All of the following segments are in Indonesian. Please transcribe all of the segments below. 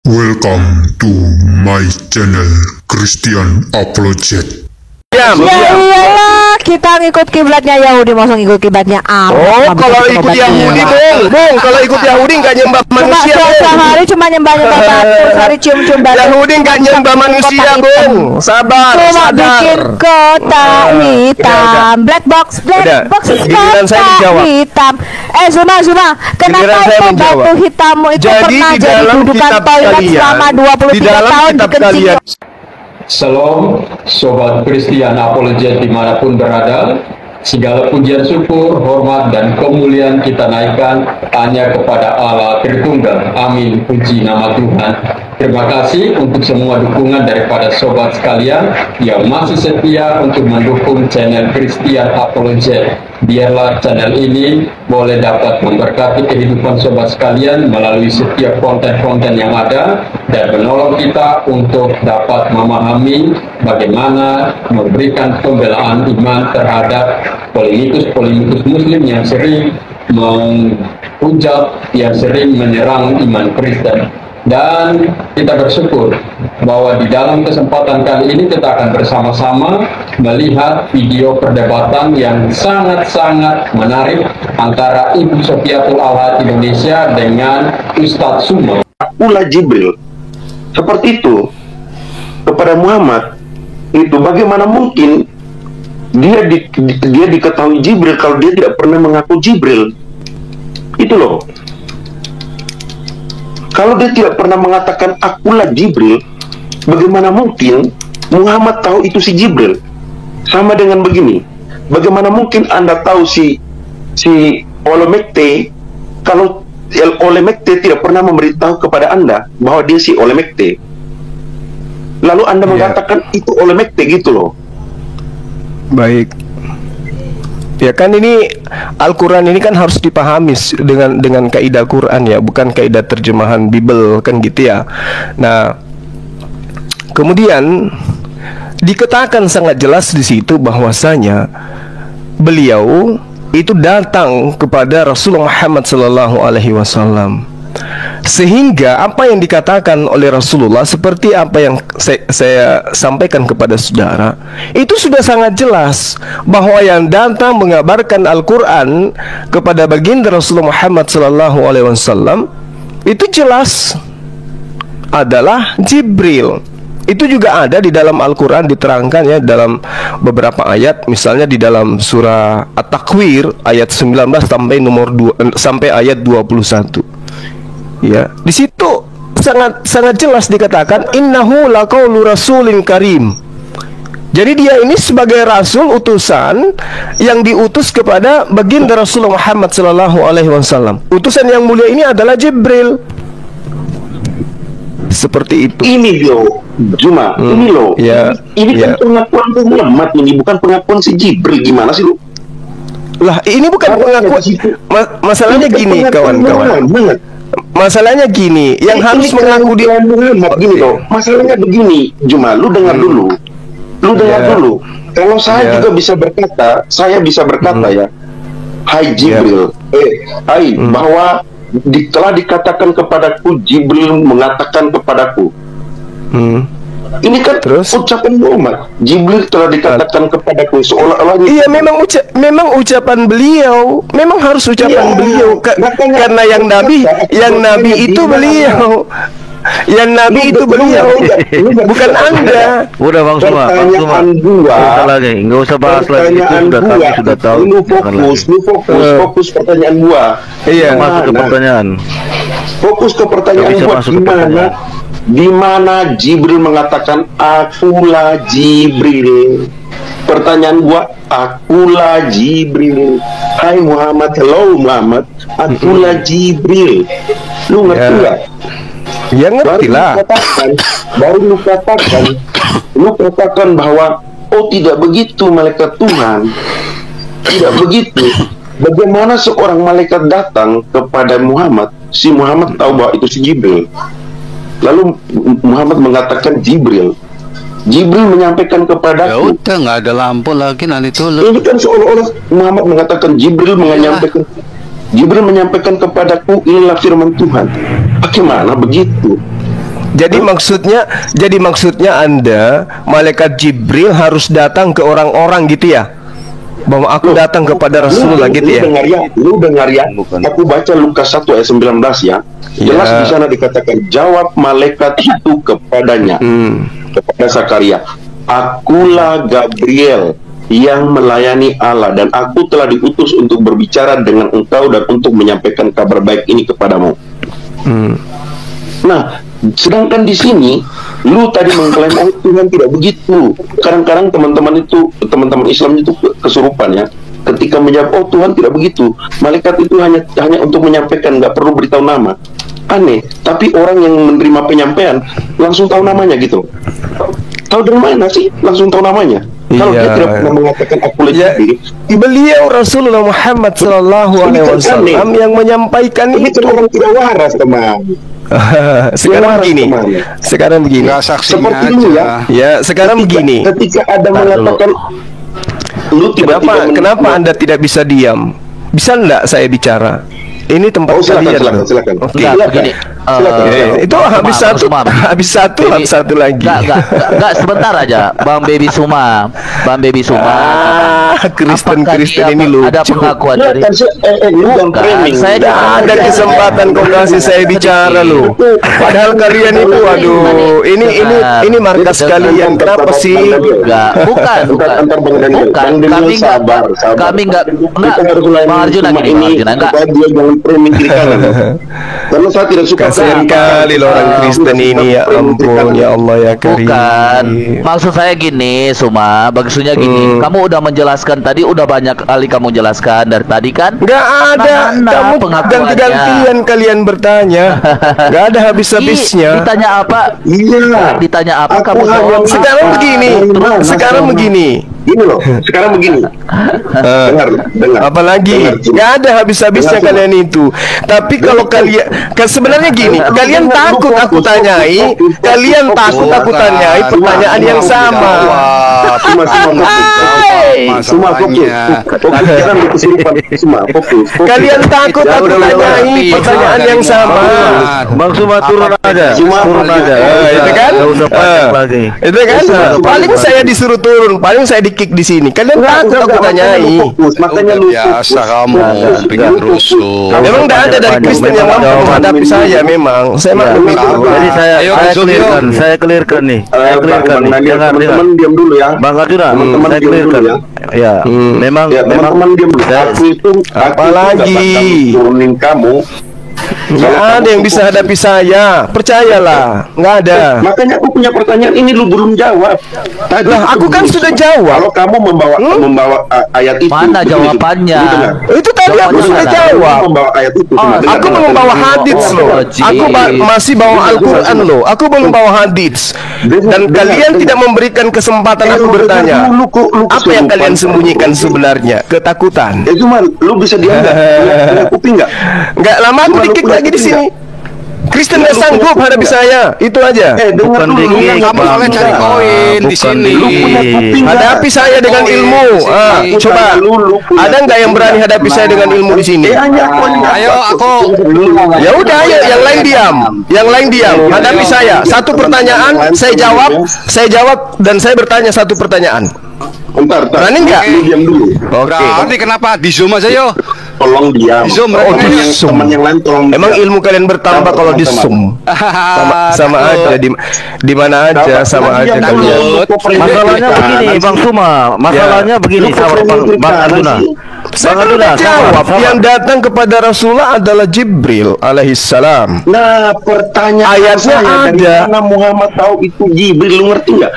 Welcome to my channel Christian Apologet. Ya iyalah, kita ngikut kiblatnya Yahudi, masa ngikut kiblatnya Oh, kalau ikut Yahudi, Bung, kalau ikut Yahudi nggak nyembah manusia, Bung. Hari cuma nyembah batu, hari cium-cium batu. Yahudi nggak nyembah manusia, Bung. Sabar, cuma bikin kotak hitam, black box, giliran saya dijawab. hitam. Zuma, kenapa itu batu hitammu itu pernah jadi dudukan toilet selama 23 tahun dikencing? Shalom, Sobat Christian Apologet dimanapun berada. Segala pujian syukur, hormat, dan kemuliaan kita naikkan hanya kepada Allah Tritunggal. Amin, puji nama Tuhan. Terima kasih untuk semua dukungan daripada sobat sekalian yang masih setia untuk mendukung channel Christian Apologet. Biarlah channel ini boleh dapat memberkati kehidupan sobat sekalian melalui setiap konten-konten yang ada dan menolong kita untuk dapat memahami bagaimana memberikan pembelaan iman terhadap polemikus muslim yang sering menghujat, yang sering menyerang iman Kristen. Dan kita bersyukur bahwa di dalam kesempatan kali ini kita akan bersama-sama melihat video perdebatan yang sangat-sangat menarik antara Ibu Sofiatul Auhad Indonesia dengan Ustadz Suma. Akulah Jibril, seperti itu kepada Muhammad. Itu bagaimana mungkin dia diketahui Jibril kalau dia tidak pernah mengaku Jibril? Itu loh. Kalau dia tidak pernah mengatakan akulah Jibril, bagaimana mungkin Muhammad tahu itu si Jibril? Sama dengan begini, bagaimana mungkin Anda tahu si Olemekte kalau Olemekte tidak pernah memberitahu kepada Anda bahwa dia si Olemekte? Lalu Anda mengatakan itu Olemekte gitu loh. Baik. Ya kan, ini Al-Quran ini kan harus dipahami dengan kaidah Quran ya, bukan kaidah terjemahan Bible kan gitu ya. Nah, kemudian dikatakan sangat jelas di situ bahwasanya beliau itu datang kepada Rasulullah Muhammad SAW. Sehingga apa yang dikatakan oleh Rasulullah seperti apa yang saya sampaikan kepada saudara, itu sudah sangat jelas bahwa yang datang mengabarkan Al-Quran kepada baginda Rasulullah Muhammad SAW itu jelas adalah Jibril. Itu juga ada di dalam Al-Quran, diterangkan ya dalam beberapa ayat. Misalnya di dalam surah At-Takwir ayat 19 sampai ayat 21. Ya, di situ sangat jelas dikatakan innahu laqaulu rasulin karim. Jadi dia ini sebagai rasul utusan yang diutus kepada baginda Rasulullah Muhammad SAW. Utusan yang mulia ini adalah Jibril. Seperti itu. Ini loh, Juma, ini loh. Ya, ini kan pengakuan Muhammad, ini bukan pengakuan si Jibril. Gimana sih lu? Lah, ini bukan pengakuan. Masalahnya gini, kawan-kawan. Masalahnya gini, yang harus mengaku di Muhammad gini loh. Masalahnya begini, Juma, lu dengar dulu. Dulu. Kalau saya juga bisa berkata, ya, hai Jibril, bahwa telah dikatakan kepadaku, Jibril mengatakan kepadaku. Ini kan ucapan Muhammad. Jibril telah dikatakan kepadaku, seolah-olah. Iya, memang ucapan beliau, memang harus ucapan beliau. Karena yang nabi itu beliau. Yang nabi itu beliau, bukan Anda. Udah Bang Suma, nggak usah bahas lagi, itu kami sudah tahu. Lu fokus pertanyaan gua. Iya, masuk ke pertanyaan. Fokus ke pertanyaan gua. Di mana Jibril mengatakan akulah Jibril? Pertanyaan gua, akulah Jibril. Hai Muhammad, hello Muhammad, akulah Jibril. Lu ngerti nggak? Ya ngerti lah. Baru lu katakan bahwa oh tidak begitu malaikat Tuhan. Tidak begitu. Bagaimana seorang malaikat datang kepada Muhammad, si Muhammad tahu bahwa itu si Jibril. Lalu Muhammad mengatakan Jibril menyampaikan kepadaku. Ya udah, nggak ada lampu lagi nanti tuh. Ini kan seolah-olah Muhammad mengatakan Jibril menyampaikan kepadaku, inilah firman Tuhan. Bagaimana begitu? Jadi maksudnya Anda malaikat Jibril harus datang ke orang-orang gitu ya? Bahwa aku datang kepada Rasulullah gitu ya? Lu dengar ya. Aku baca Lukas 1 ayat 19 ya. Jelas di sana dikatakan jawab malaikat itu kepadanya, kepada Zakaria, akulah Gabriel yang melayani Allah dan aku telah diutus untuk berbicara dengan engkau dan untuk menyampaikan kabar baik ini kepadamu. Nah, sedangkan di sini lu tadi mengklaim oh Tuhan tidak begitu. Kadang-kadang teman-teman Islam itu kesurupan ya. Ketika menjawab oh Tuhan tidak begitu, malaikat itu hanya untuk menyampaikan, nggak perlu beritahu nama. Aneh, tapi orang yang menerima penyampaian langsung tahu namanya gitu. Tahu dari mana sih langsung tahu namanya? Kalau dia tidak pernah mengatakan aku lebih beliau Rasulullah Muhammad Sallallahu Alaihi Wasallam yang menyampaikan itu. Orang tidak waras, teman. Sekarang begini. Seperti ini ya. Sekarang begini. Ketika ada mengatakan lu tiba-tiba kenapa Anda tidak bisa diam? Bisa enggak saya bicara? Ini tempat kalian. Silakan. Begini. Itu habis satu lagi. Enggak, sebentar aja. Bang Baby Suma. Kristen ini lucu. Ada pengakuan dari saya ada kesempatan kau kasih saya bicara lu. Padahal kalian itu aduh, ini markas kalian. Kenapa sih? Bukan. Kami enggak. Bang Arjuna gini, enggak. Karena saya tidak suka kasihan kali loh orang Kristen ini, ya ampun, ya Allah ya Karim. Bukan, maksud saya gini, Suma, maksudnya gini, kamu udah menjelaskan tadi, udah banyak kali kamu jelaskan dari tadi kan? Nggak ada, kamu ganti-gantian kalian bertanya, nggak ada habis-habisnya. Ditanya apa? Iya. Ditanya apa kamu jawab. Sekarang begini. Ini loh, sekarang begini. Dengar. Apalagi nggak ada habis-habisnya kalian itu. Tapi kalau kalian sebenarnya gini, kalian takut aku tanyai pertanyaan yang sama. Kalian takut aku tanyai pertanyaan yang sama. Bang Suma turun aja. Itu kan? Paling saya disuruh turun, paling saya kick di sini. Kalian takut aku tanyai. Makanya lu biasa kamu bikin rusuh. Memang tidak ada dari Kristen yang mampu menghadapi saya. Memang saya maklum itu. Jadi saya clearkan nih. Teman-teman diam dulu ya. Bang Arjuna, saya clearkan. Ya, memang teman-teman diam dulu. Aku itu apalagi turunin kamu. nggak ada yang bisa hadapi saya, percayalah, nggak ada. Makanya aku punya pertanyaan ini lu belum jawab. Lah, aku kan sudah jawab. Kalau kamu membawa ayat itu, mana jawabannya? Itu tadi aku sudah jawab. Membawa ayat itu. Aku belum bawa hadits loh. Aku masih bawa Al-Quran loh. Aku belum bawa hadits. Dan kalian tidak memberikan kesempatan aku bertanya. Apa yang kalian sembunyikan sebenarnya? Ketakutan. Cuma lu bisa diam nggak? Kuping nggak? Nggak lama aku dikik lagi di sini. Kristen nggak sanggup hadapi saya, itu aja. Bukan dikik, kamu soalnya cari koin di sini. Hadapi saya dengan ilmu. Coba, ada nggak yang berani hadapi saya dengan ilmu di sini? Ayo, aku. Ya udah, ayo. Yang lain diam. Hadapi saya. Satu pertanyaan, saya jawab, dan saya bertanya satu pertanyaan. Bentar. Berani nggak? Diam dulu. Berarti kenapa di Zoom aja yo? Tolong diam. Zoom, teman yang lain tolong. Emang ilmu kalian bertambah kalau di Zoom? Sama aja di mana aja sama aja kalian. Masalahnya begini, Bang Suma. Masalahnya begini, Bang Arjuna. Saya sudah jawab. Yang datang kepada Rasulullah adalah Jibril alaihissalam. Nah, pertanyaan ayatnya ada. Karena Muhammad tahu itu Jibril, lu ngerti nggak?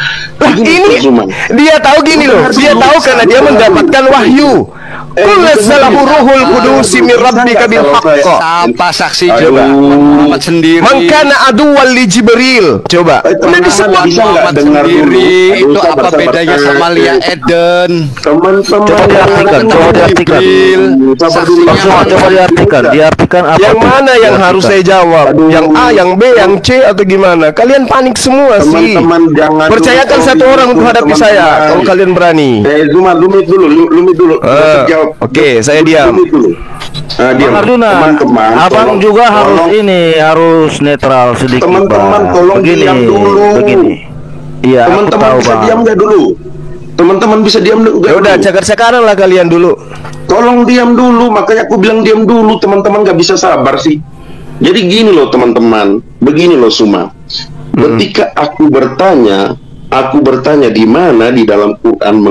Ini dia tahu gini loh. Dia tahu karena dia mendapatkan wahyu. Qul nazzalahu ruhul qudus min rabbika bil haqq. Apa saksi coba? Muhammad sendiri. Man kana aduwwan li Jibril. Coba. Ini disebut Muhammad sendiri. Itu apa bedanya sama Lia Eden? Teman-teman, coba diartikan apa? Yang mana yang harus saya jawab? Yang A, yang B, yang C, atau gimana? Kalian panik semua sih. Teman-teman, jangan percayakan satu satu orang untuk hadapi saya kalau kalian berani. Zuma, lumit dulu. Oke, saya diam. Diam. Teman-teman, abang juga harus netral sedikit. Teman-teman, tolong diam dulu. Begini. Iya, teman-teman bisa diam nggak dulu? Teman-teman bisa diam nggak? Ya udah, cakar-cakaran lah kalian dulu. Tolong diam dulu, makanya aku bilang diam dulu. Teman-teman nggak bisa sabar sih. Jadi gini loh teman-teman, begini loh Suma. Ketika aku bertanya di mana di dalam Quran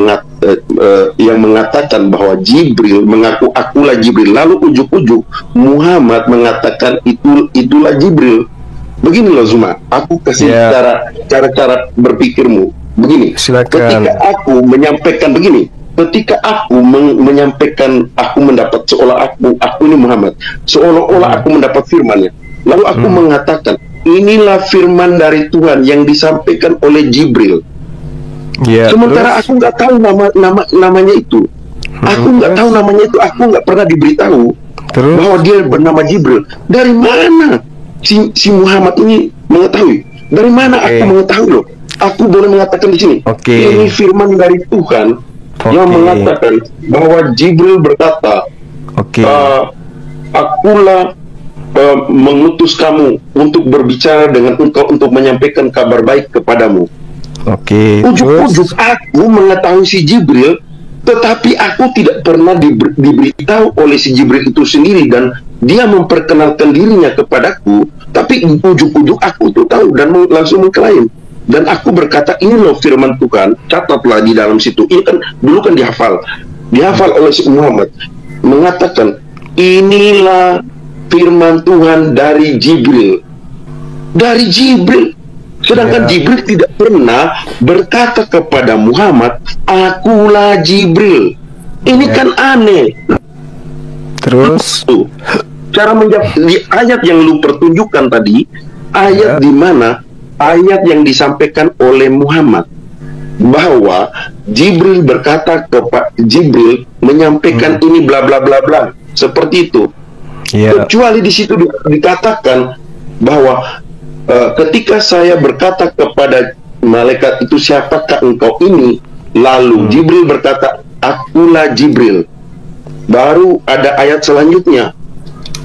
yang mengatakan bahwa Jibril mengaku akulah Jibril, lalu ujuk-ujuk Muhammad mengatakan itulah Jibril. Begini loh Zuma, aku kasih cara berpikirmu. Begini, silakan. Ketika aku menyampaikan begini, ketika aku menyampaikan, aku mendapat seolah aku ini Muhammad, seolah-olah aku mendapat firman-Nya. Lalu aku mengatakan, inilah firman dari Tuhan yang disampaikan oleh Jibril. Sementara aku nggak tahu namanya itu. Aku nggak tahu namanya itu. Aku nggak pernah diberitahu bahwa dia bernama Jibril. Dari mana si Muhammad ini mengetahui? Dari mana aku mengetahui loh? Aku boleh mengatakan di sini. Ini firman dari Tuhan yang mengatakan bahwa Jibril berkata, akulah mengutus kamu untuk berbicara dengan engkau untuk menyampaikan kabar baik kepadamu. Ujuk-ujuk aku mengetahui si Jibril, tetapi aku tidak pernah diberitahu oleh si Jibril itu sendiri, dan dia memperkenalkan dirinya kepadaku, tapi ujuk-ujuk aku itu tahu dan langsung mengklaim. Dan aku berkata, ini loh firman Tuhan, catatlah di dalam situ. Ini kan dulu kan dihafal oleh si Muhammad, mengatakan inilah firman Tuhan dari Jibril. Sedangkan Jibril tidak pernah berkata kepada Muhammad, akulah Jibril. Ini kan aneh. Terus cara menjawab di ayat yang lu pertunjukkan tadi, ayat di mana ayat yang disampaikan oleh Muhammad bahwa Jibril berkata kepada Jibril menyampaikan ini bla bla bla bla, seperti itu. Kecuali di situ dikatakan bahwa ketika saya berkata kepada malaikat itu, siapakah engkau ini? Lalu Jibril berkata, akulah Jibril. Baru ada ayat selanjutnya.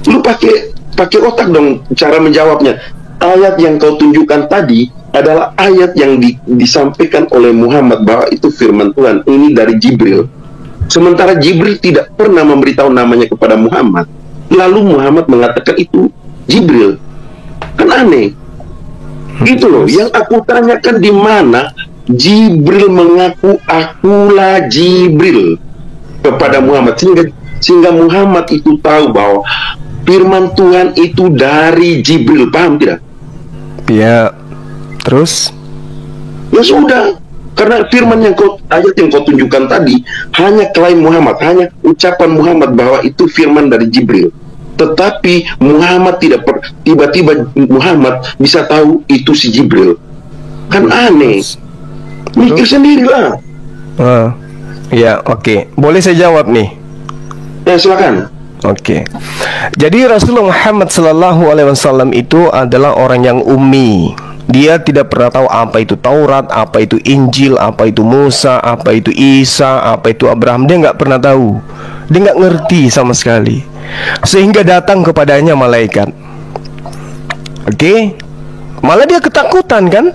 Lu pakai otak dong cara menjawabnya. Ayat yang kau tunjukkan tadi adalah ayat yang disampaikan oleh Muhammad bahwa itu firman Tuhan, ini dari Jibril. Sementara Jibril tidak pernah memberitahu namanya kepada Muhammad. Lalu Muhammad mengatakan itu Jibril. Kan aneh. Gitu loh. Yang aku tanyakan, di mana Jibril mengaku akulah Jibril kepada Muhammad, sehingga Muhammad itu tahu bahwa firman Tuhan itu dari Jibril. Paham tidak? Ya. Terus? Ya sudah. Karena firman ayat yang kau tunjukkan tadi hanya klaim Muhammad, hanya ucapan Muhammad bahwa itu firman dari Jibril. Tetapi Muhammad tiba-tiba Muhammad bisa tahu itu si Jibril. Kan aneh. Mikir sendirilah. Ya, oke. Boleh saya jawab nih? Ya, silakan. Oke. Jadi Rasulullah Muhammad SAW itu adalah orang yang ummi. Dia tidak pernah tahu apa itu Taurat, apa itu Injil, apa itu Musa, apa itu Isa, apa itu Abraham. Dia nggak pernah tahu. Dia nggak ngerti sama sekali. Sehingga datang kepadanya malaikat. Malah dia ketakutan kan?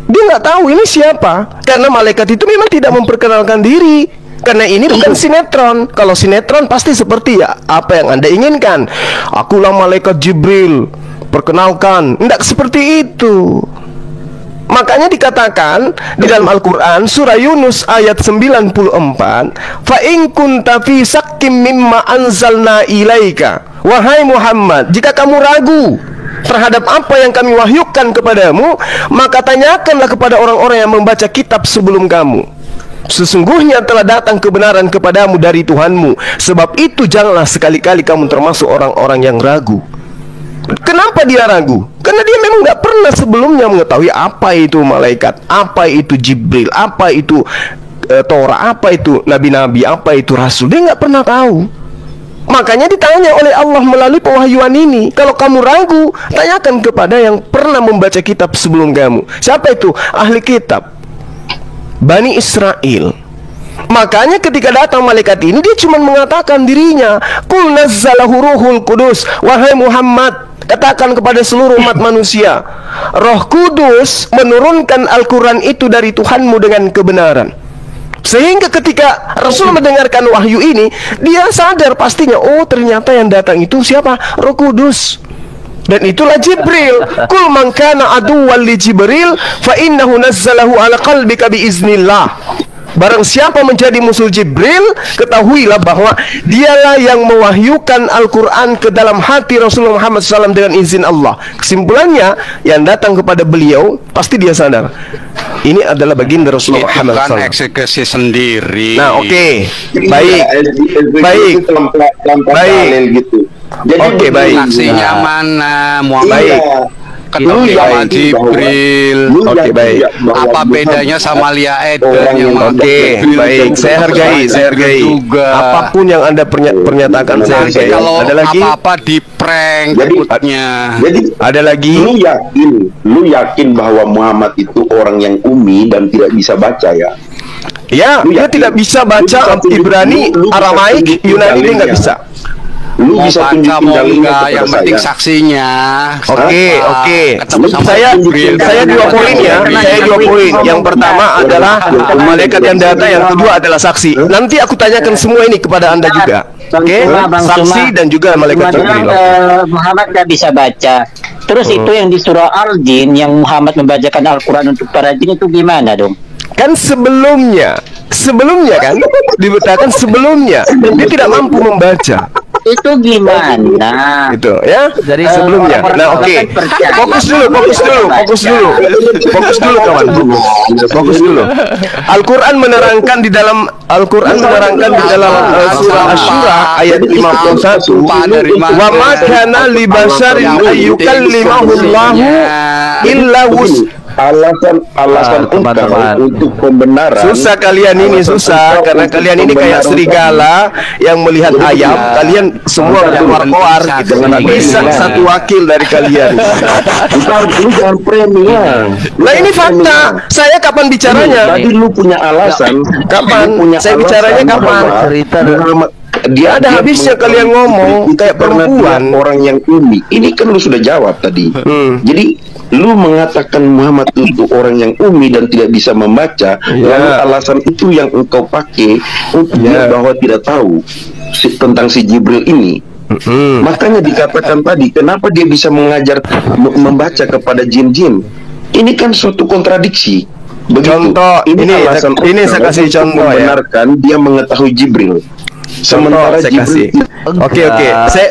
Dia nggak tahu ini siapa. Karena malaikat itu memang tidak memperkenalkan diri. Karena ini bukan sinetron. Kalau sinetron pasti seperti apa yang Anda inginkan. Akulah malaikat Jibril, perkenalkan. Tidak seperti itu. Makanya dikatakan di dalam Al-Quran surah Yunus ayat 94, fa in kunta fi sakkim mimma anzalna ilaika, wahai Muhammad, jika kamu ragu terhadap apa yang kami wahyukan kepadamu, maka tanyakanlah kepada orang-orang yang membaca kitab sebelum kamu. Sesungguhnya telah datang kebenaran kepadamu dari Tuhanmu. Sebab itu janganlah sekali-kali kamu termasuk orang-orang yang ragu. Kenapa dia ragu? Karena dia memang nggak pernah sebelumnya mengetahui apa itu malaikat, apa itu Jibril, apa itu Torah, apa itu nabi-nabi, apa itu rasul. Dia nggak pernah tahu. Makanya ditanya oleh Allah melalui pewahyuan ini, kalau kamu ragu, tanyakan kepada yang pernah membaca kitab sebelum kamu. Siapa itu? Ahli kitab. Bani Israel. Makanya ketika datang malaikat ini, dia cuma mengatakan dirinya, Qul nazzalahu ruhul kudus. Wahai Muhammad, katakan kepada seluruh umat manusia, Roh Kudus menurunkan Al-Quran itu dari Tuhanmu dengan kebenaran. Sehingga ketika Rasul mendengarkan wahyu ini, dia sadar pastinya, oh ternyata yang datang itu siapa? Roh Kudus. Dan itulah Jibril. Kul man kana aduwwan li Jibril fa innahu nazzalahu ala qalbika biiznillah. Barang siapa menjadi musuh Jibril, ketahuilah bahwa dialah yang mewahyukan Al-Quran ke dalam hati Rasulullah Muhammad SAW dengan izin Allah. Kesimpulannya, yang datang kepada beliau, pasti dia sadar ini adalah baginda Rasulullah Muhammad SAW. Bukan eksekusi sendiri. Nah, oke. Baik. Baik. Gitu. Jadi baik. Saksinya mana? Muhammad ketemu sama Jibril. Oke, baik. Apa bedanya sama Lia Eden yang Oke, baik. Saya hargai. juga. Apapun yang Anda pernyatakan, saya hargai. Kalau Ada lagi? apa-apa di prank takutnya. Jadi Ada lagi? lu yakin bahwa Muhammad itu orang yang umi dan tidak bisa baca ya? Ya, dia tidak bisa baca Ibrani, Aramaik, Yunani, dia nggak bisa. Lu Mau bisa baca tunjukin mau dalilnya enggak, kepada yang penting saya. saksinya. Oke. Ketemu sama Saya Jibril. dua poin ya. Saya dua poin. Yang pertama adalah malaikat yang datang, yang kedua adalah saksi. Nanti aku tanyakan semua ini kepada Anda juga. Oke? Saksi dan juga malaikat Jibril. Muhammad nggak bisa baca. Terus itu yang di surah Al-Jin yang Muhammad membacakan Al-Quran untuk para jin itu gimana dong? Kan sebelumnya kan dibetakan sebelumnya dia tidak mampu membaca. Itu gimana? Gitu ya. Jadi sebelumnya. Nah, oke. Fokus dulu kawan. Fokus dulu. Al-Quran menerangkan di dalam surah Asy-Syura ayat 51, wa ma kana li basharin ayyukallimahullahu illa alasan teman-teman. untuk pembenaran. Susah kalian ini, susah karena kalian ini kayak serigala yang melihat ayam. Kalian semua berkoar gitu. Nggak bisa satu wakil dari kalian. Lu jangan premium. Nah ini fakta. Saya kapan bicaranya? Tadi lu punya alasan. Kapan? Lu punya Saya alasan bicaranya kapan? bahwa Cerita. dia Ada habisnya kalian ngomong kayak perempuan. orang yang umi. Ini kan lu sudah jawab tadi. Jadi lu mengatakan Muhammad itu orang yang umi dan tidak bisa membaca, lalu alasan itu yang engkau pakai untuk bahwa tidak tahu tentang si Jibril ini. Makanya dikatakan tadi, kenapa dia bisa mengajar membaca kepada jin-jin? Ini kan suatu kontradiksi. Begitu. Contoh, ini saya kasih contoh ya. Membenarkan dia mengetahui Jibril. Sementara saya kasih. Oke.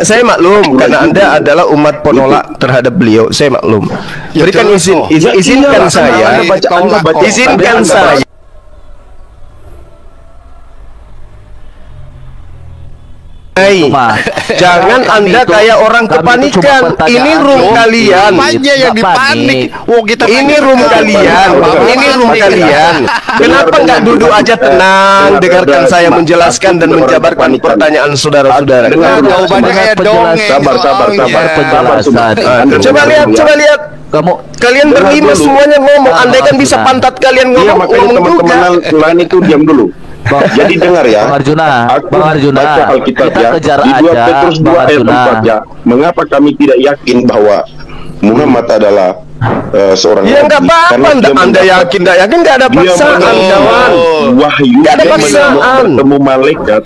Saya maklum karena Anda adalah umat penolak terhadap beliau. Saya maklum. Berikan izinkan saya. Izinkan saya. Jangan Anda kayak orang kepanikan. Ini room kalian. Yang dipanik. Ini room kalian. Kenapa nggak duduk aja tenang, dengarkan saya menjelaskan dan menjabarkan pertanyaan saudara-saudara. Jawabannya kayak dongeng. Sabar. Coba lihat. Kalian berlima semuanya ngomong. Andai kan bisa pantat kalian Iya, ngomong makanya teman-teman lain itu diam dulu. Jadi dengar ya. Bang Arjuna, baca Alkitab kita ya. kejar Di 2 aja, Petrus 2 Bang ayat Arjuna. 4 ya. Mengapa kami tidak yakin bahwa Muhammad adalah seorang Ya nggak nabi? apa-apa. Karena dia Anda yakin nggak ada dia paksaan, kawan. wahyu, Nggak ada dia paksaan. bertemu malaikat.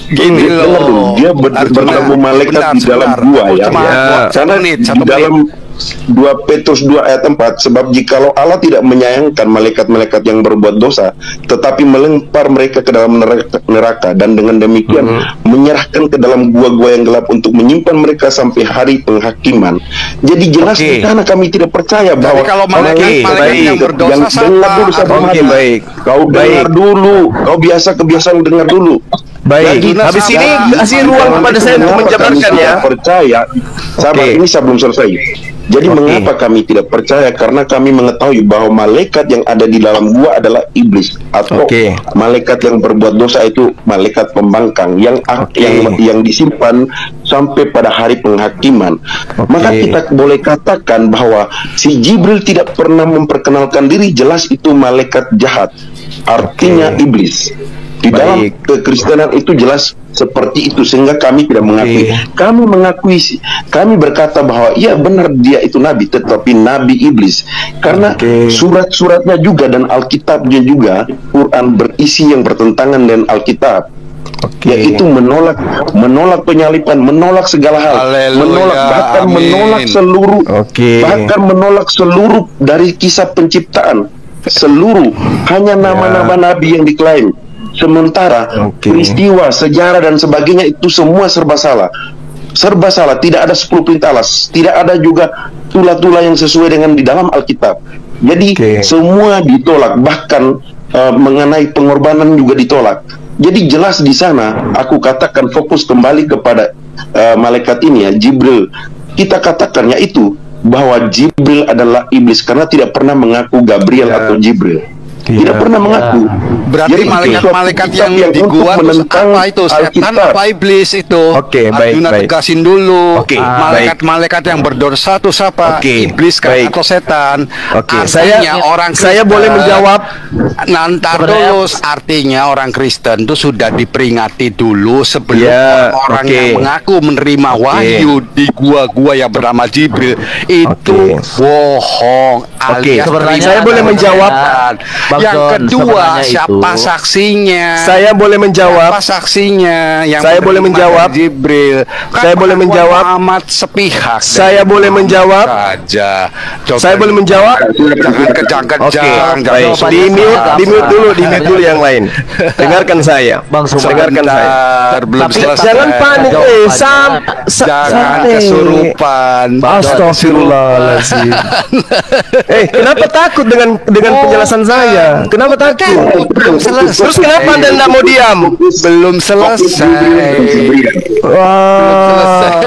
Gini Dengar dulu, loh. dia bertemu malaikat di dalam gua ya. Karena di dalam 2 Petrus 2 ayat 4, sebab jikalau Allah tidak menyayangkan malaikat-malaikat yang berbuat dosa, tetapi melempar mereka ke dalam neraka dan dengan demikian menyerahkan ke dalam gua-gua yang gelap untuk menyimpan mereka sampai hari penghakiman. Jadi jelas di sana kami tidak percaya bahwa kalau malaikat yang berdosa Baik. Kau dengar dulu, kau kebiasaan dengar dulu. Baik. Habis ini kasih ruang kepada saya untuk menjabarkan ya. Percaya. Sabar, ini saya belum selesai. Jadi mengapa kami tidak percaya? Karena kami mengetahui bahwa malaikat yang ada di dalam gua adalah iblis, atau malaikat yang berbuat dosa itu malaikat pembangkang yang disimpan sampai pada hari penghakiman. Maka kita boleh katakan bahwa si Jibril tidak pernah memperkenalkan diri, jelas itu malaikat jahat, artinya iblis. Di dalam kekristenan itu jelas seperti itu, sehingga kami tidak mengakui. Kami berkata bahwa iya benar dia itu nabi, tetapi nabi iblis. Karena surat-suratnya juga dan Alkitabnya juga, Quran berisi yang bertentangan dengan Alkitab. Yaitu menolak penyalipan, menolak segala hal, bahkan menolak seluruh dari kisah penciptaan, hanya nama-nama nabi yang diklaim. Sementara peristiwa, sejarah dan sebagainya itu semua serba salah. Tidak ada 10 perintah Allah, tidak ada juga tula-tula yang sesuai dengan di dalam Alkitab. Jadi semua ditolak, bahkan mengenai pengorbanan juga ditolak. Jadi jelas di sana aku katakan fokus kembali kepada malaikat ini ya, Jibril. Kita katakan yaitu bahwa Jibril adalah iblis karena tidak pernah mengaku Gabriel atau Jibril. Tidak pernah mengaku. Berarti malaikat-malaikat yang di gua apa itu? Setan apa iblis itu? Arjuna tegasin dulu. Malaikat-malaikat yang berdosa itu siapa? Iblis kan atau setan? Saya boleh menjawab. Nantar dulu. Artinya orang Kristen itu sudah diperingati dulu sebelum orang yang mengaku menerima wahyu di gua yang bernama Jibril itu bohong. Saya boleh menjawab. Yang kedua, siapa saksinya? Saya boleh menjawab. Siapa saksinya? Saya boleh menjawab. Jibril. Saya boleh menjawab. Muhammad sepihak. Saya boleh menjawab. Saya boleh menjawab. Jangan kejang-kejang. Di mute dulu yang lain. Dengarkan saya. Dengarkan saya. Belum selesai. Jangan panik. Jangan kesurupan. Astagfirullahaladzim. Kenapa takut dengan penjelasan saya? Kenapa takut? Terus kenapa Anda tidak mau diam? Belum selesai. Wah,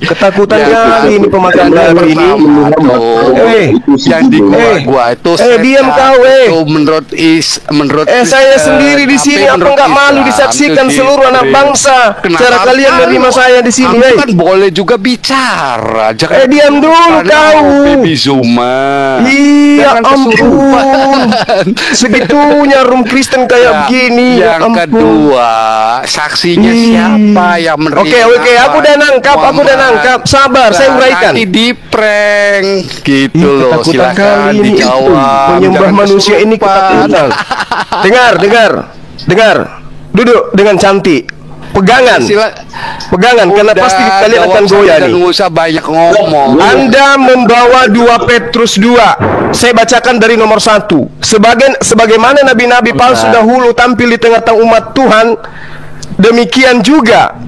ketakutan kali ini pemakan daging ini. Yang di gua itu diam kau. Menurut saya sendiri di sini, apa nggak malu disaksikan seluruh anak bangsa cara kalian menerima saya di sini? Kan boleh juga bicara. Diam dulu kau. Iya ampun. Segitunya rum Kristen kayak begini. Yang kedua, saksinya siapa yang menerima? Oke, aku udah nangkap. Sabar, saya uraikan. Di prank gitu loh. Silakan dijawab. Menyembah manusia ini ketakutan. Dengar. Duduk dengan cantik. Pegangan karena pasti kalian akan goyah nih. Nggak usah banyak ngomong. Anda membawa 2 Petrus 2. Saya bacakan dari nomor 1. Sebagaimana nabi-nabi palsu dahulu tampil di tengah-tengah umat Tuhan, demikian juga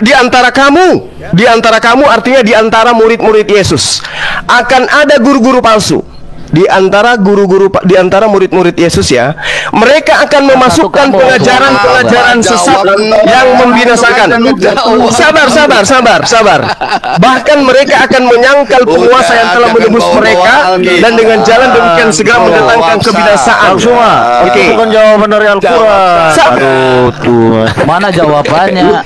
di antara kamu artinya di antara murid-murid Yesus akan ada guru-guru palsu. Di antara murid-murid Yesus ya, mereka akan memasukkan pengajaran sesat yang membinasakan. Sabar. Bahkan mereka akan menyangkal penguasa yang telah menembus mereka, dan dengan jalan demikian segera mendatangkan kebinasaan. Bukan jawaban dari Al-Quran. Mana jawabannya?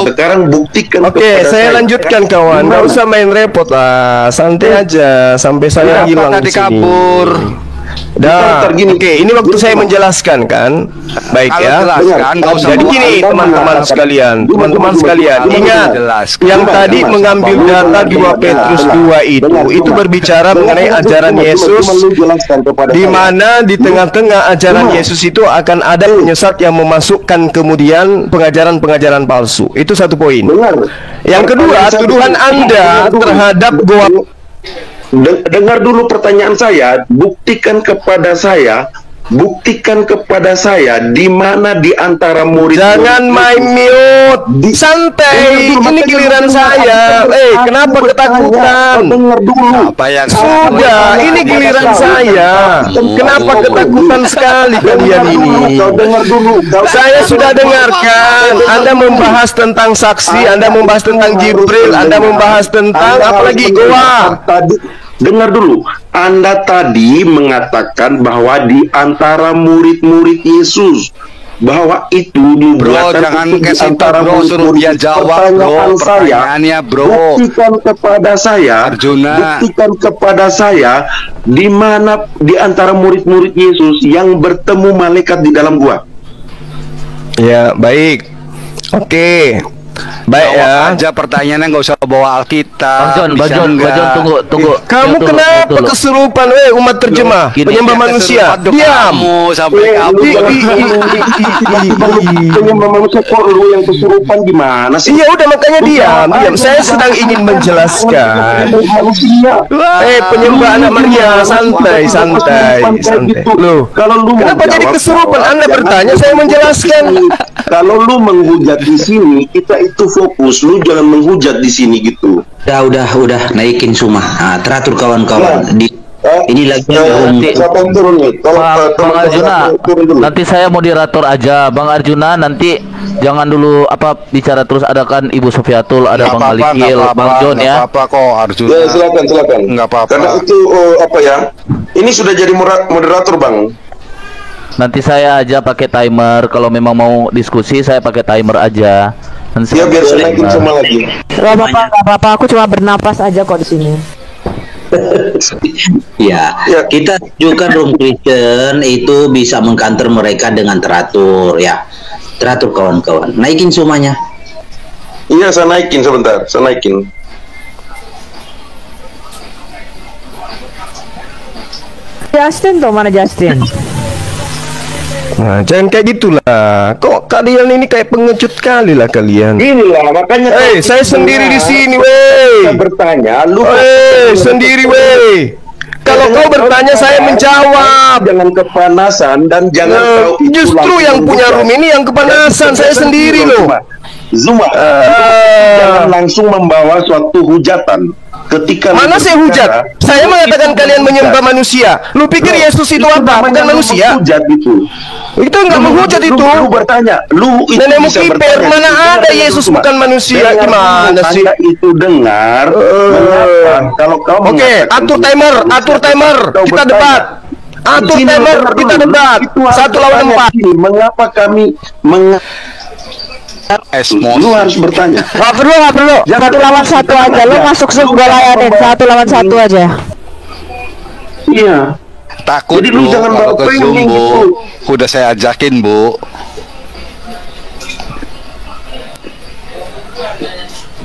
Sekarang buktikan. Saya lanjutkan kawan. Nggak usah main repot lah, santai aja sampai saya hilang. Kabur. Ini waktu saya menjelaskan kan. Baik ya. Jadi gini teman-teman sekalian, ingat yang tadi mengambil data 2 Petrus 2 itu berbicara mengenai ajaran Yesus, di mana di tengah-tengah ajaran Yesus itu akan ada penyesat yang memasukkan kemudian pengajaran-pengajaran palsu. Itu satu poin. Yang kedua, tuduhan Anda terhadap gua. Dengar dulu pertanyaan saya. Buktikan kepada saya di mana di antara murid. Jangan main mute. Santai. Ini giliran saya. Kenapa ketakutan? Dengar dulu. Sudah, ini giliran giliran saya. Kenapa ketakutan sekali kalian ini? Saya sudah dengarkan. Anda membahas tentang saksi, Anda membahas tentang Jibril, Anda membahas tentang apalagi goa. Dengar dulu, Anda tadi mengatakan bahwa di antara murid-murid Yesus, bahwa itu Bro, jangan kasih bro, suruh dia jawab bro, pertanyaannya bro. Buktikan kepada saya, Arjuna, buktikan kepada saya di mana di antara murid-murid Yesus yang bertemu malaikat di dalam gua. Ya, baik. Oke. Baik jawab ya. aja pertanyaannya, nggak usah bawa Alkitab. Bang John, tunggu. Kamu kenapa kesurupan, umat terjemah, penyembah manusia? Diam. Kamu sampai kamu. Penyembah manusia kok lu yang kesurupan gimana sih? Iya udah makanya diam. Saya sedang ingin menjelaskan. Penyembah anak Maria, santai. Loh, kalau lu kenapa jadi kesurupan? Anda bertanya, saya menjelaskan. Kalau lu menghujat di sini, kita itu fokus. Lu jangan menghujat di sini gitu. Udah naikin semua. Nah, teratur kawan-kawan. Ini lagi siapa yang turun nih? Bang Arjuna, nanti saya moderator aja. Bang Arjuna nanti jangan dulu bicara terus, ada kan Ibu Sofiatul, ada Bang Alikil, Bang John ya. Apa kok Arjuna? Ya, silakan. Enggak apa-apa. Karena itu ini sudah jadi moderator, Bang. Nanti saya aja pakai timer. Kalau memang mau diskusi saya pakai timer aja. Ya biar saya naikin semua lagi. Gak apa-apa, aku cuma bernapas aja kok di sini. Ya, kita tunjukkan room Kristen itu bisa mengkanter mereka dengan teratur ya. Teratur kawan-kawan. Naikin semuanya. Iya, saya naikin sebentar. Saya naikin. Justin tuh, mana Justin? Nah, jangan kayak gitulah. Kok kalian ini kayak pengecut kali lah kalian. Inilah makanya. Saya sendiri di sini, weh. Bertanya, lu. Sendiri, weh. Kalau kau bertanya, saya menjawab. Jangan kepanasan dan jangan. Justru yang punya room ini yang kepanasan. Saya sendiri loh. Zuma. Jangan langsung membawa suatu hujatan. Ketika mana saya hujat? Saya mengatakan kalian menyembah manusia. Lu pikir Yesus itu apa? Bukan manusia. Hujat itu. Itu enggak menghujat itu. Lu bertanya, lu itu nenekmu kiper, mana ada Yesus bukan manusia? Gimana sih? Itu dengar. Kalau kau Oke, atur timer. Kita debat. Atur timer, kita debat. 1 lawan 4. Mengapa kami lu harus bertanya. Gak perlu. 1 lawan 1 aja. Lu masuk gue layanin 1 lawan 1 aja. Iya. Takut jadi lu jangan bawa ke Zoom, Bu. Gitu. Udah saya ajakin, Bu.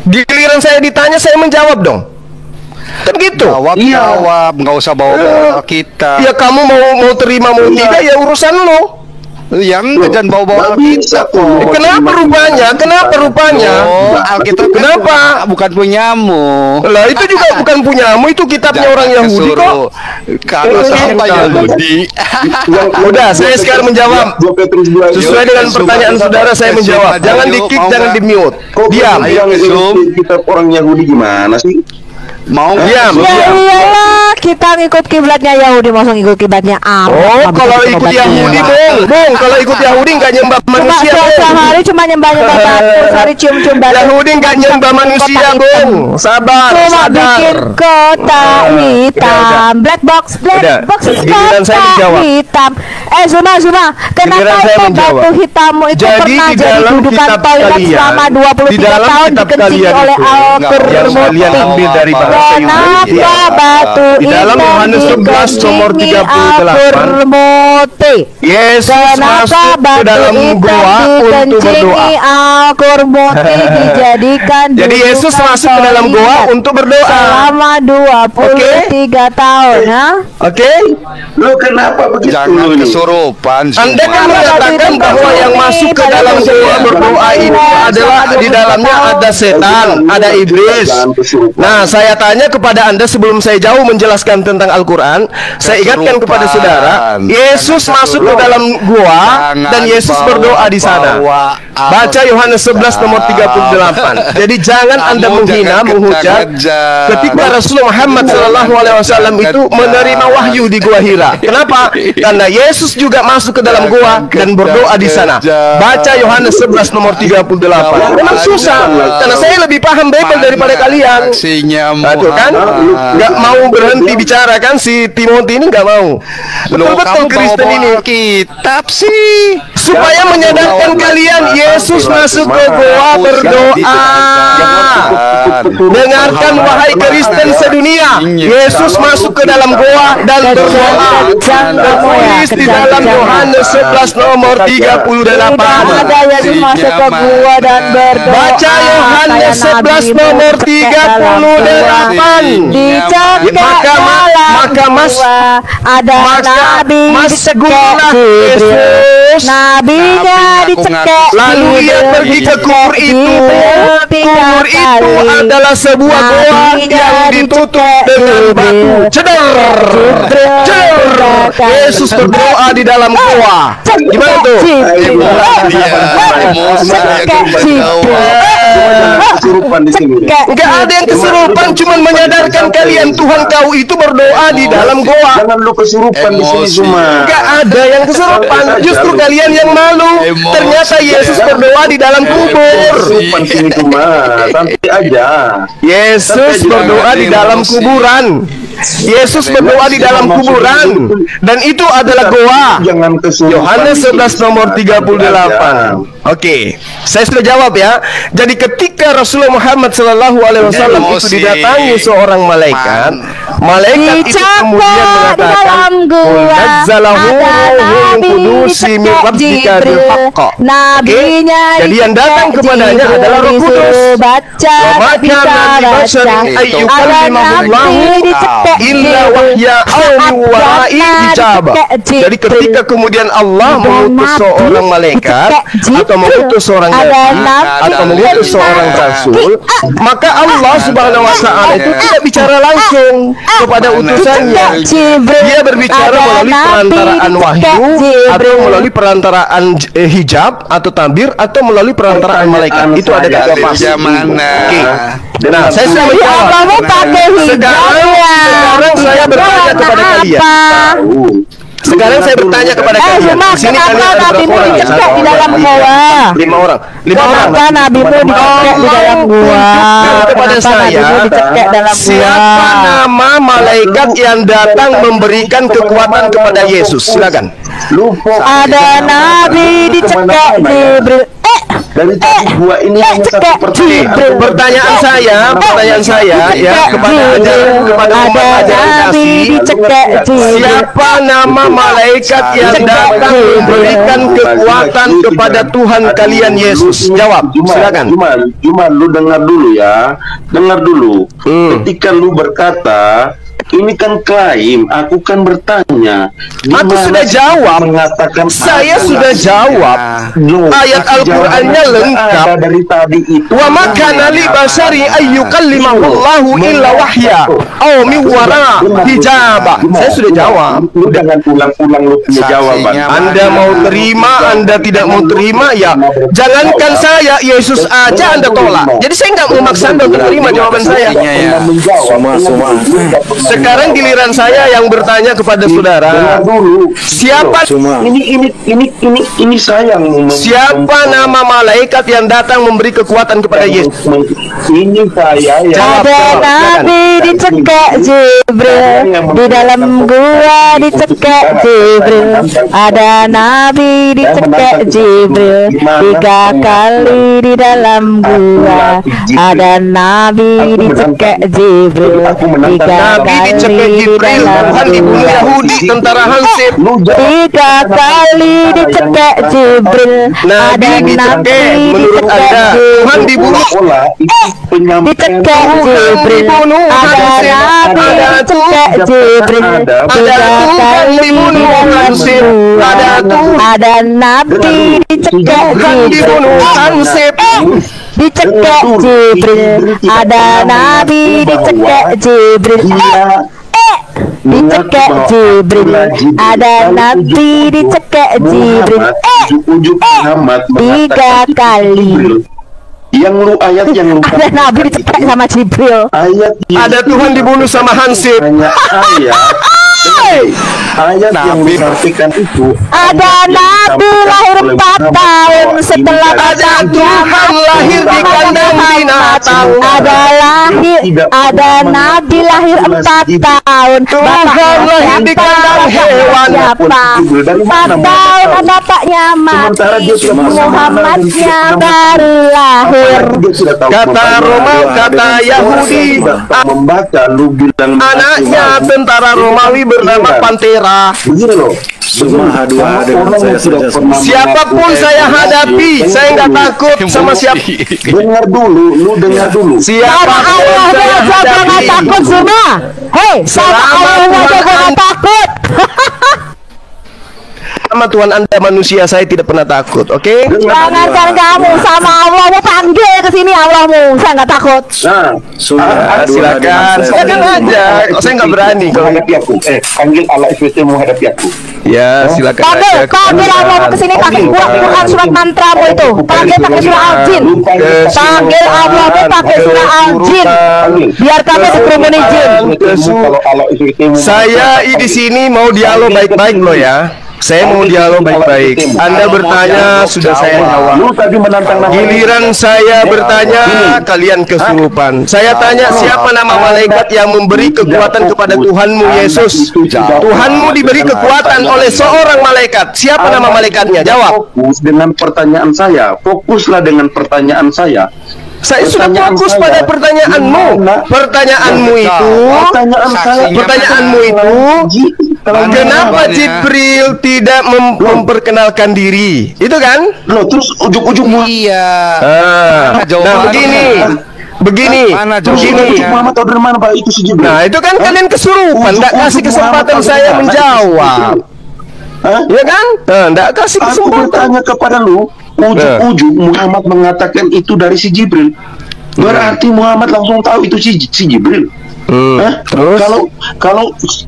Giliran saya ditanya, saya menjawab dong. Kan gitu. Jawab, nggak usah bawa kita. Ya kamu mau terima mau tidak ya urusan lo. Yang jangan bawa-bawa kita kok. Kenapa rupanya? Alkitab kenapa? Bukan punyamu. Lah itu juga bukan punyamu, itu kitabnya orang Yahudi kok. Kalau sampai Yahudi. Udah, saya sekarang menjawab. Sesuai dengan pertanyaan saudara saya menjawab. Jangan di-kick, jangan di-mute. Diam. Kitab orang Yahudi gimana sih? Mau diam. Ya iyalah, kita ngikut kiblatnya Yahudi, mau ngikut kiblatnya apa? Kalau ikut Yahudi, Bung, kalau ikut Yahudi nggak nyembah manusia. Sehari cuma nyembah batu, sehari cium-cium batu. Yahudi nggak nyembah manusia, Bung. Sabar, cuma bikin kotak hitam, black box kotak hitam. Zuma, kenapa itu batu hitammu itu pernah jadi dudukan toilet selama 23 tahun dikencing oleh Al-Qur'an? Kenapa batu di dalam Yohanes 11 nomor 38 Yesus masuk ke dalam goa untuk berdoa. Al-Qur'an dijadikan jadi Yesus masuk ke dalam goa untuk berdoa selama 23 tahun. Oke? Lu kenapa begitu? Jangan kesurupan. Anda kan mengatakan bahwa yang masuk ke dalam goa berdoa itu adalah di dalamnya ada setan, ada iblis. Nah, saya bertanya kepada Anda sebelum saya jauh menjelaskan tentang Al-Quran. Saya ingatkan kepada saudara, Yesus masuk ke dalam gua dan Yesus berdoa di sana. Baca Yohanes 11 nomor 38. Jadi jangan Anda menghina, menghujat ketika Rasulullah Muhammad SAW itu menerima wahyu di gua Hira. Kenapa? Karena Yesus juga masuk ke dalam gua dan berdoa di sana. Baca Yohanes 11 nomor 38. Memang susah, karena saya lebih paham Bible daripada kalian. Aduh kan, nggak mau berhenti bicara kan si Timothy ini nggak mau. Betul-betul Kristen ini. Kitab sih Supaya menyadarkan kalian, Yesus masuk ke gua berdoa. Dengarkan wahai Kristen sedunia, Yesus masuk ke dalam gua dan berdoa. Tertulis di dalam Yohanes 11 nomor 38. Ada Yesus masuk ke gua dan berdoa. Baca Yohanes 11 nomor 38. Ada nabi dicekek Jibril, nabinya dicekek lalu ia pergi ke kubur itu. Kubur itu adalah sebuah gua yang ditutup dengan batu. Ceder. Yesus berdoa di dalam gua. Gimana tuh? Kesurupan di sini. Enggak ada yang kesurupan, cuman menyadarkan kalian Tuhan kau itu berdoa di dalam goa. Jangan lu kesurupan di sini cuma. Enggak ada yang kesurupan, justru kalian yang malu. Ternyata Yesus berdoa di dalam kubur. Kesurupan sini cuma, santai aja. Yesus berdoa di dalam kuburan. Yesus berdoa di dalam kuburan dan itu adalah goa. Yohanes 11 nomor 38. Oke, saya sudah jawab ya. Jadi ketika Rasulullah Muhammad SAW itu didatangi seorang malaikat, malaikat itu kemudian mengatakan, "Nazzalahu ruhul qudus min rabbika bil haqq." Jadi yang datang kepadanya adalah Roh Kudus. Maka Nabi Basharin ayyukallimahullahu illa wahya aw wa'i ijabah. Jadi ketika kemudian Allah mengutus seorang malaikat atau mengutus seorang nabi atau mengutus seorang rasul, maka Allah Subhanahu wa taala itu tidak bicara langsung kepada utusannya. Dia berbicara melalui perantaraan wahyu atau melalui perantaraan hijab atau tabir atau melalui perantaraan malaikat. Itu ada dua fase. Nah, saya sudah menjawab. Sekarang saya bertanya kepada kalian. Sekarang saya bertanya kepada kalian. Di sini kalian ada berapa orang? Dicekek di dalam gua. 5 orang. 5 orang. Kenapa nabimu dicekek di dalam gua? Kepada saya, siapa nama malaikat yang datang memberikan kekuatan kepada Yesus? Silakan. Ada nabi dicekek Jibril. Dari tadi gua ini hanya satu pertanyaan saya ya kepada umat ajaran kasih, siapa nama malaikat yang datang memberikan kekuatan kepada Tuhan kalian Yesus? Jawab, silakan. Cuma lu dengar dulu ya, dengar dulu. Ketika lu berkata ini kan klaim, aku kan bertanya. Aku sudah jawab. Mengatakan saya sudah jawab. Ayat Al-Qur'annya lengkap. Dari tadi itu. Wa ma kana li basari ayyukallimahullahu illa wahya aw min wara hijaba. Saya sudah jawab. Lu jangan ulang-ulang lu punya jawaban. Anda mau terima, Anda tidak mau terima ya. Jangankan saya, Yesus aja Anda tolak. Jadi saya nggak memaksa Anda untuk terima jawaban saya. Semua. Sekarang giliran saya yang bertanya kepada saudara. Siapa ini saya yang siapa nama malaikat yang datang memberi kekuatan kepada Yesus? Ini saya yang ada nabi dicekek Jibril di dalam gua dicekek Jibril. Ada nabi dicekek Jibril 3 kali di dalam gua. Ada nabi dicekek Jibril 3 kali dicekek Jibril, Tuhan dibunuh Yahudi, tentara Hansip. 3 kali dicekek Jibril, ada Nabi dicekek Tuhan dibunuh. Dicekek Jibril, ada Nabi dicekek Jibril, tiga kali dibunuh, ada Nabi dicekek Jibril, dicekek Jibril, ada Nabi dicekek Jibril, dicekek Jibril, ada Nabi dicekek Jibril, tiga kali. Yang lu ayat yang lu ada Nabi dicekek sama Jibril, ada Tuhan dibunuh sama Hansip. Ayat yang disampaikan itu ada Nabi lahir 4 tahun setelah ada Tuhan lahir di kandang binatang. Ada Nabi lahir 4 tahun. Tuhan lahir di kandang hewan. Siapa? 4 tahun bapaknya mati, Muhammadnya baru lahir. Kata Romawi, kata Yahudi, membaca lu bilang anaknya tentara Romawi bernama Pantera. begini loh. Siapapun saya hadapi, saya nggak takut sama siapa. Dengar dulu, lu dengar dulu. Siapapun saya hadapi, takut semua. Hei, sama Allah aja gua nggak takut. sama Tuhan Anda manusia saya tidak pernah takut, oke? Jangankan kamu, sama Allah mau panggil ke sini Allahmu, saya nggak takut. Nah, silakan aja. Saya nggak berani kalau menghadapi aku. Panggil Allah SWT menghadapi aku. Ya, silakan aja. Panggil Allah ke sini pakai Quran surat mantramu itu. Panggil pakai surah Al-Jin. Panggil Allah pakai surah Al-Jin. Biar kami dikerumunin jin. Saya di sini mau dialog baik-baik loh ya. Saya mau dialog baik-baik. Anda bertanya, sudah saya jawab. Giliran saya bertanya, kalian kesurupan. Saya tanya, siapa nama malaikat yang memberi kekuatan kepada Tuhanmu Yesus? Tuhanmu diberi kekuatan oleh seorang malaikat. Siapa nama malaikatnya? Jawab. Fokus dengan pertanyaan saya. Fokuslah dengan pertanyaan saya. Saya sudah fokus pada pertanyaanmu. Pertanyaanmu itu, kenapa Jibril tidak memperkenalkan diri? Itu kan? Loh, terus ujung-ujungnya iya. Nah, begini. Muhammad tahu dari mana Pak itu si Jibril? Nah, itu kan kalian kesurupan, enggak kasih kesempatan saya menjawab. Ya kan? Nah, enggak kasih kesempatan. Aku bertanya kepada lu, ujung-ujung Muhammad mengatakan itu dari si Jibril. Berarti Muhammad langsung tahu itu si Jibril. Terus?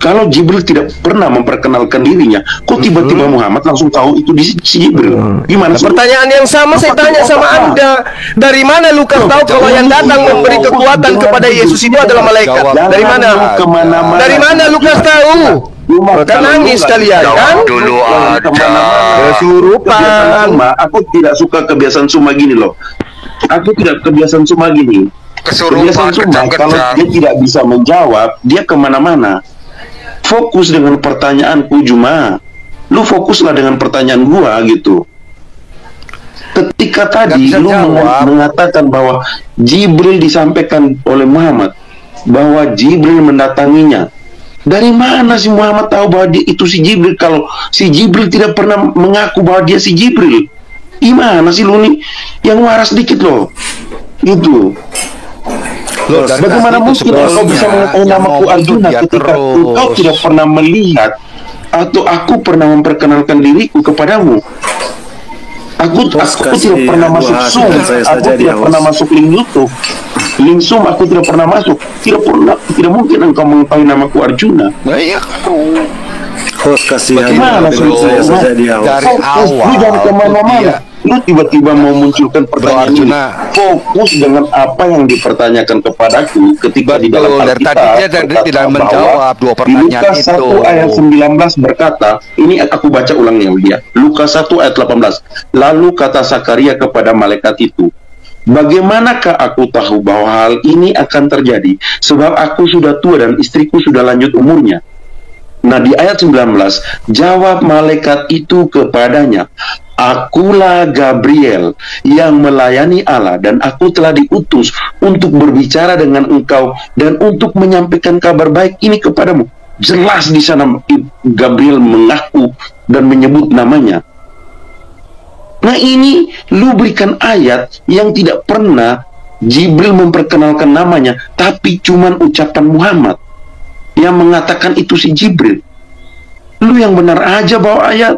Kalau Jibril tidak pernah memperkenalkan dirinya, kok tiba-tiba Muhammad langsung tahu itu si Jibril? Gimana? Pertanyaan yang sama saya tanya sama Anda. Dari mana Lukas tahu kalau yang datang memberi kekuatan kepada Yesus itu adalah malaikat? Dari mana? Dari mana Lukas tahu? Kan nangis kalian kan? Dulu ada kesurupan. Aku tidak suka kebiasaan Suma gini loh. Aku tidak kebiasaan Suma gini. Kebiasaan Suma kalau dia tidak bisa menjawab, dia kemana-mana. Fokus dengan pertanyaanku Juma. Lu fokuslah dengan pertanyaan gua gitu. Ketika tadi lu mengatakan bahwa Jibril disampaikan oleh Muhammad, bahwa Jibril mendatanginya. Dari mana si Muhammad tahu bahwa dia itu si Jibril kalau si Jibril tidak pernah mengaku bahwa dia si Jibril? Gimana sih lu nih? Yang waras dikit loh. Gitu. Loh, bagaimana mungkin kau bisa mengetahui namaku Arjuna ketika engkau tidak pernah melihat atau aku pernah memperkenalkan diriku kepadamu? Aku tidak pernah masuk Zoom, aku tidak pernah masuk link YouTube. Link Zoom aku tidak pernah masuk. Tidak mungkin engkau mengetahui namaku Arjuna. Bagaimana saya saja di awal? Dari awal. Lu jangan kemana-mana. Lu tiba-tiba mau munculkan pertanyaan ini. Fokus dengan apa yang dipertanyakan kepadaku ketika di dalam Alkitab. Dari tadi dia tidak menjawab dua pertanyaan Lukas itu. 1 ayat 19 berkata, ini aku baca ulangnya dia. Lukas 1 ayat 18. Lalu kata Zakaria kepada malaikat itu, bagaimanakah aku tahu bahwa hal ini akan terjadi? Sebab aku sudah tua dan istriku sudah lanjut umurnya. Nah di ayat 19, jawab malaikat itu kepadanya, akulah Gabriel yang melayani Allah dan aku telah diutus untuk berbicara dengan engkau dan untuk menyampaikan kabar baik ini kepadamu. Jelas di sana Gabriel mengaku dan menyebut namanya. Nah ini lu berikan ayat yang tidak pernah Jibril memperkenalkan namanya, tapi cuman ucapan Muhammad yang mengatakan itu si Jibril. Lu yang benar aja bawa ayat.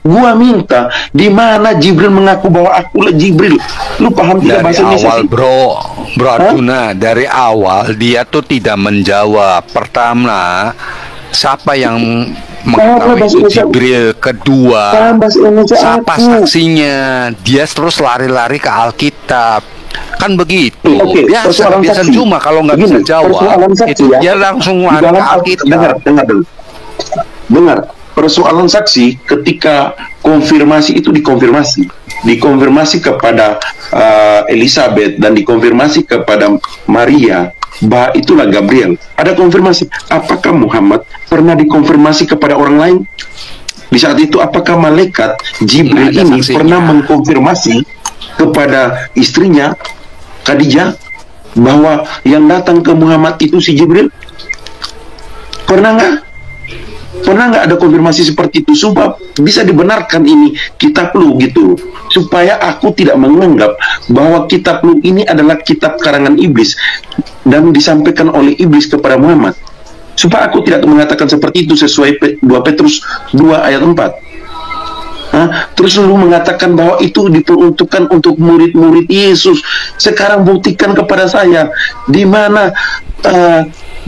Gua minta di mana Jibril mengaku bahwa akulah Jibril. Lu paham tidak bahasa Indonesia? Dari awal bro Arjuna, dari awal dia tuh tidak menjawab. Pertama, siapa yang mengetahui itu Jibril? Kedua, siapa saksinya? Dia terus lari-lari ke Alkitab. Kan begitu. Biasa cuma kalau nggak bisa jawab itu dia langsung lari ke Alkitab. Dengar, persoalan saksi ketika konfirmasi itu dikonfirmasi kepada Elizabeth dan dikonfirmasi kepada Maria, bahwa itulah Gabriel. Ada konfirmasi. Apakah Muhammad pernah dikonfirmasi kepada orang lain? Di saat itu apakah malaikat Jibril ini pernah mengkonfirmasi kepada istrinya Khadijah bahwa yang datang ke Muhammad itu si Jibril? Pernah nggak? Pernah nggak ada konfirmasi seperti itu? Sebab bisa dibenarkan ini kitab lu gitu, supaya aku tidak menganggap bahwa kitab lu ini adalah kitab karangan iblis dan disampaikan oleh iblis kepada Muhammad, supaya aku tidak mengatakan seperti itu sesuai 2 Petrus 2 ayat 4. Terus lu mengatakan bahwa itu diperuntukkan untuk murid-murid Yesus. Sekarang buktikan kepada saya di mana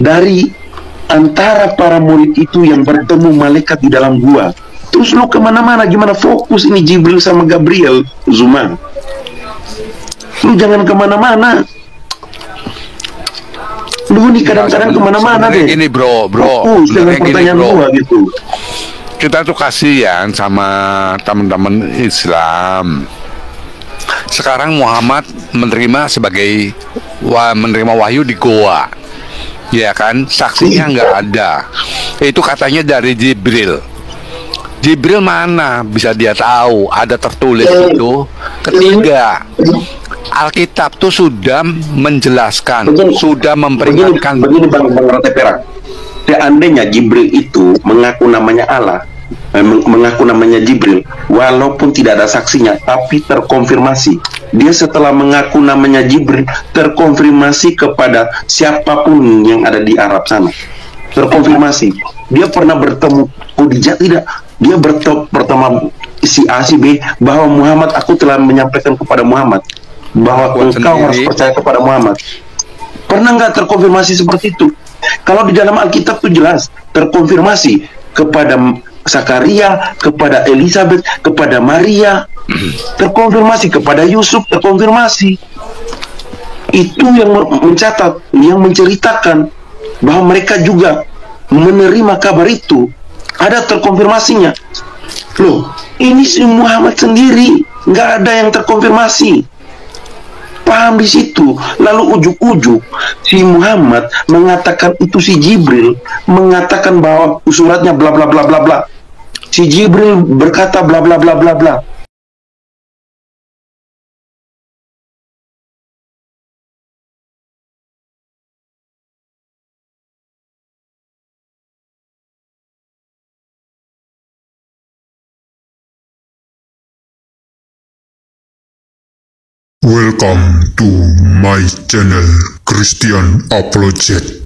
dari antara para murid itu yang bertemu malaikat di dalam gua. Terus lu kemana-mana, gimana fokus ini Jibril sama Gabriel, Zuma? Lu jangan kemana-mana. Lu nih kadang-kadang kemana-mana deh. Gini bro, dengan pertanyaan bro. gua gitu. Kita tuh kasihan sama teman-teman Islam. Sekarang Muhammad menerima wahyu di goa. Ya kan, saksinya nggak ada. Itu katanya dari Jibril. Jibril mana bisa dia tahu? Ada tertulis itu. Ketiga, Alkitab tuh sudah menjelaskan, sudah memperingatkan. Begini Bang Rate Perak. Seandainya Jibril itu mengaku namanya Allah, mengaku namanya Jibril, walaupun tidak ada saksinya, tapi terkonfirmasi. Dia setelah mengaku namanya Jibril, terkonfirmasi kepada siapapun yang ada di Arab sana. Terkonfirmasi. Dia pernah bertemu Khadijah tidak? Dia bertemu si A, si B, bahwa Muhammad, aku telah menyampaikan kepada Muhammad bahwa engkau harus percaya kepada Muhammad. Pernah nggak terkonfirmasi seperti itu? Kalau di dalam Alkitab itu jelas terkonfirmasi kepada Zakaria, kepada Elizabeth, kepada Maria, terkonfirmasi kepada Yusuf, terkonfirmasi. Itu yang mencatat, yang menceritakan bahwa mereka juga menerima kabar itu. Ada terkonfirmasinya. Loh, ini si Muhammad sendiri nggak ada yang terkonfirmasi. Paham di situ. Lalu ujuk-ujuk si Muhammad mengatakan itu si Jibril, mengatakan bahwa suratnya bla bla bla bla bla. Si Jibril berkata bla bla bla bla bla. Welcome to my channel Christian Apologet.